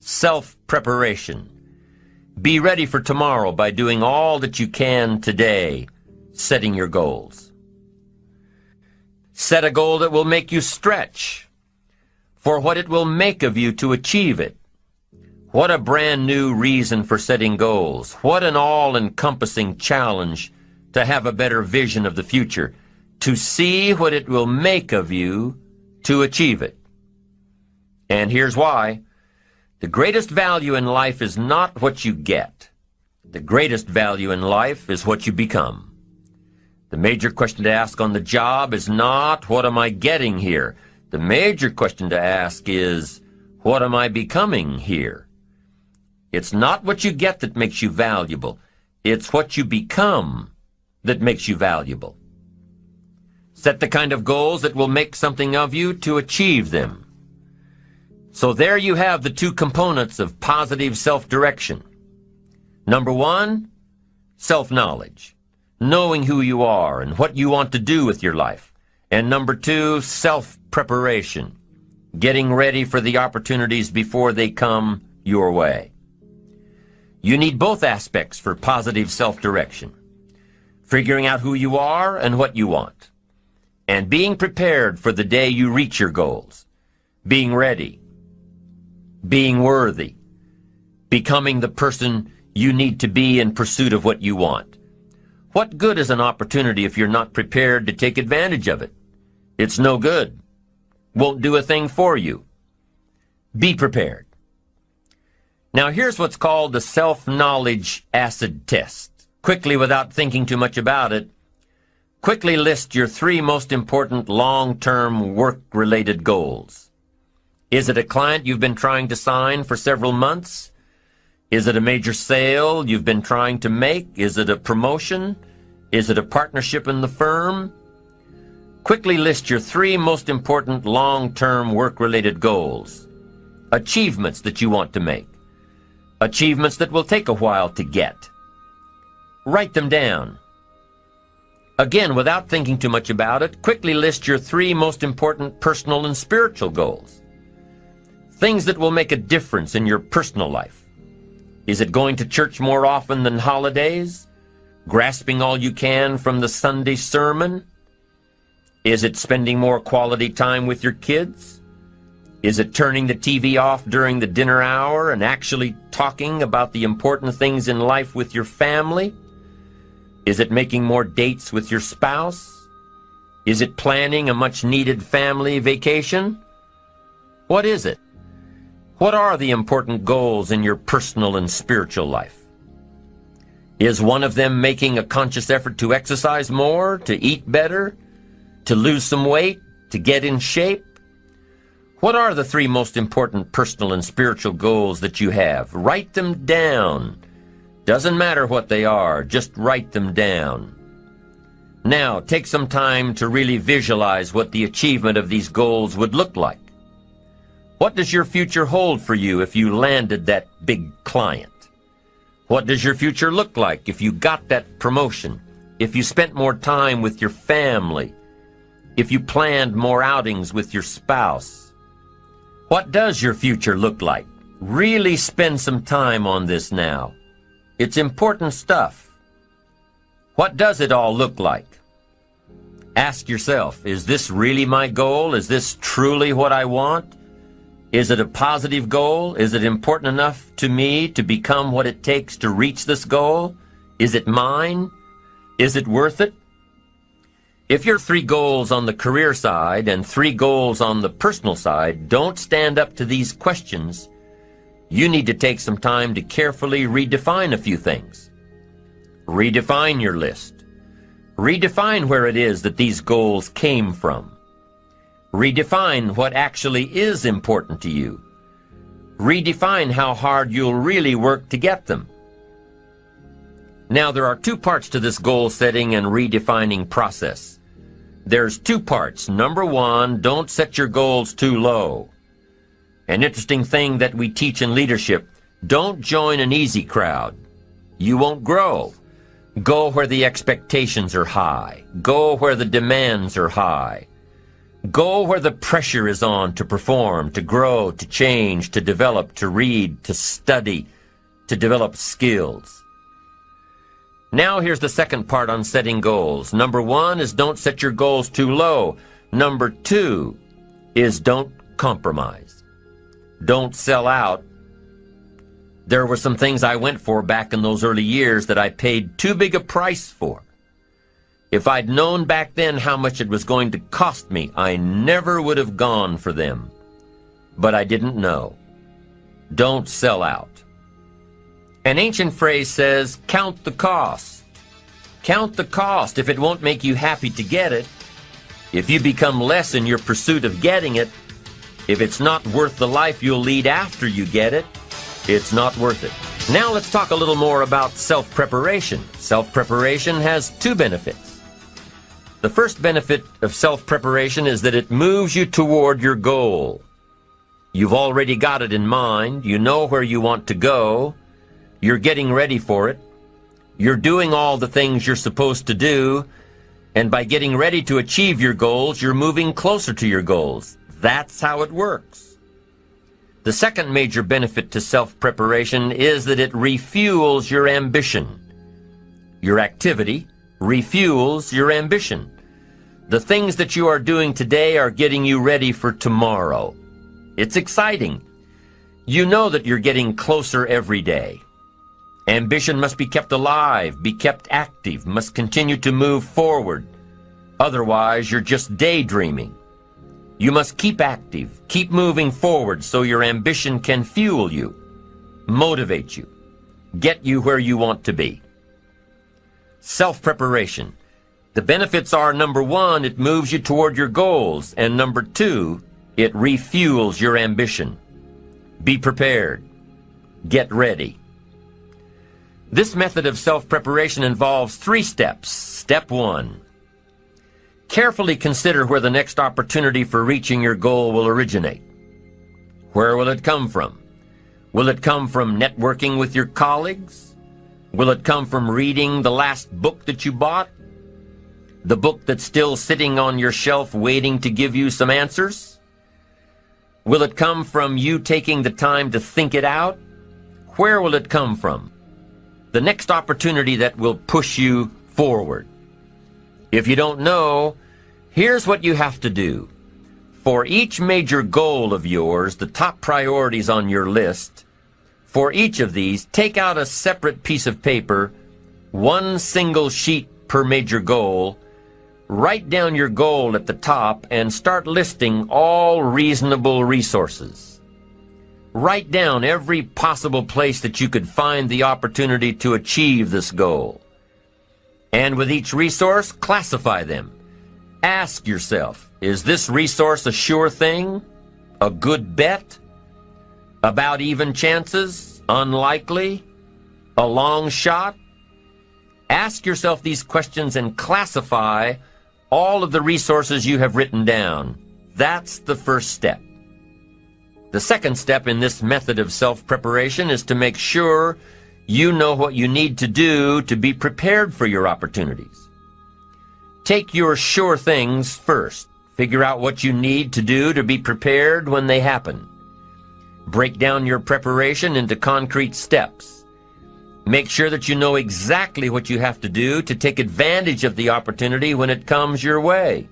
Self-preparation. Be ready for tomorrow by doing all that you can today, setting your goals. Set a goal that will make you stretch for what it will make of you to achieve it. What a brand new reason for setting goals. What an all-encompassing challenge to have a better vision of the future, to see what it will make of you to achieve it. And here's why. The greatest value in life is not what you get. The greatest value in life is what you become. The major question to ask on the job is not, what am I getting here? The major question to ask is, what am I becoming here? It's not what you get that makes you valuable. It's what you become that makes you valuable. Set the kind of goals that will make something of you to achieve them. So there you have the two components of positive self-direction. Number one, self-knowledge, knowing who you are and what you want to do with your life. And number two, self-preparation, getting ready for the opportunities before they come your way. You need both aspects for positive self-direction, figuring out who you are and what you want, and being prepared for the day you reach your goals, being ready, being worthy, becoming the person you need to be in pursuit of what you want. What good is an opportunity if you're not prepared to take advantage of it? It's no good. Won't do a thing for you. Be prepared. Now here's what's called the self-knowledge acid test. Quickly, without thinking too much about it, quickly list your 3 most important long-term work-related goals. Is it a client you've been trying to sign for several months? Is it a major sale you've been trying to make? Is it a promotion? Is it a partnership in the firm? Quickly list your 3 most important long-term work-related goals. Achievements that you want to make. Achievements that will take a while to get. Write them down. Again, without thinking too much about it, quickly list your 3 most important personal and spiritual goals. Things that will make a difference in your personal life. Is it going to church more often than holidays? Grasping all you can from the Sunday sermon? Is it spending more quality time with your kids? Is it turning the TV off during the dinner hour and actually talking about the important things in life with your family? Is it making more dates with your spouse? Is it planning a much-needed family vacation? What is it? What are the important goals in your personal and spiritual life? Is one of them making a conscious effort to exercise more, to eat better, to lose some weight, to get in shape? What are the 3 most important personal and spiritual goals that you have? Write them down. Doesn't matter what they are, just write them down. Now, take some time to really visualize what the achievement of these goals would look like. What does your future hold for you if you landed that big client? What does your future look like if you got that promotion? If you spent more time with your family? If you planned more outings with your spouse? What does your future look like? Really spend some time on this now. It's important stuff. What does it all look like? Ask yourself, is this really my goal? Is this truly what I want? Is it a positive goal? Is it important enough to me to become what it takes to reach this goal? Is it mine? Is it worth it? If your 3 goals on the career side and 3 goals on the personal side don't stand up to these questions, you need to take some time to carefully redefine a few things. Redefine your list. Redefine where it is that these goals came from. Redefine what actually is important to you. Redefine how hard you'll really work to get them. Now, there are 2 parts to this goal setting and redefining process. There's 2 parts. Number 1, don't set your goals too low. An interesting thing that we teach in leadership, don't join an easy crowd. You won't grow. Go where the expectations are high. Go where the demands are high. Go where the pressure is on to perform, to grow, to change, to develop, to read, to study, to develop skills. Now here's the second part on setting goals. Number 1 is don't set your goals too low. Number 2 is don't compromise. Don't sell out. There were some things I went for back in those early years that I paid too big a price for. If I'd known back then how much it was going to cost me, I never would have gone for them. But I didn't know. Don't sell out. An ancient phrase says, count the cost. Count the cost if it won't make you happy to get it. If you become less in your pursuit of getting it, if it's not worth the life you'll lead after you get it, it's not worth it. Now let's talk a little more about self-preparation. Self-preparation has 2 benefits. The first benefit of self-preparation is that it moves you toward your goal. You've already got it in mind. You know where you want to go. You're getting ready for it. You're doing all the things you're supposed to do. And by getting ready to achieve your goals, you're moving closer to your goals. That's how it works. The second major benefit to self-preparation is that it refuels your ambition. Your activity refuels your ambition. The things that you are doing today are getting you ready for tomorrow. It's exciting. You know that you're getting closer every day. Ambition must be kept alive, be kept active, must continue to move forward. Otherwise, you're just daydreaming. You must keep active, keep moving forward so your ambition can fuel you, motivate you, get you where you want to be. Self-preparation. The benefits are, number 1, it moves you toward your goals, and number 2, it refuels your ambition. Be prepared. Get ready. This method of self-preparation involves 3 steps. Step 1. Carefully consider where the next opportunity for reaching your goal will originate. Where will it come from? Will it come from networking with your colleagues? Will it come from reading the last book that you bought? The book that's still sitting on your shelf waiting to give you some answers? Will it come from you taking the time to think it out? Where will it come from? The next opportunity that will push you forward. If you don't know, here's what you have to do. For each major goal of yours, the top priorities on your list, for each of these, take out a separate piece of paper, 1 single sheet per major goal, write down your goal at the top, and start listing all reasonable resources. Write down every possible place that you could find the opportunity to achieve this goal. And with each resource, classify them. Ask yourself, is this resource a sure thing? A good bet? About even chances? Unlikely? A long shot? Ask yourself these questions and classify all of the resources you have written down. That's the first step. The second step in this method of self-preparation is to make sure you know what you need to do to be prepared for your opportunities. Take your sure things first. Figure out what you need to do to be prepared when they happen. Break down your preparation into concrete steps. Make sure that you know exactly what you have to do to take advantage of the opportunity when it comes your way.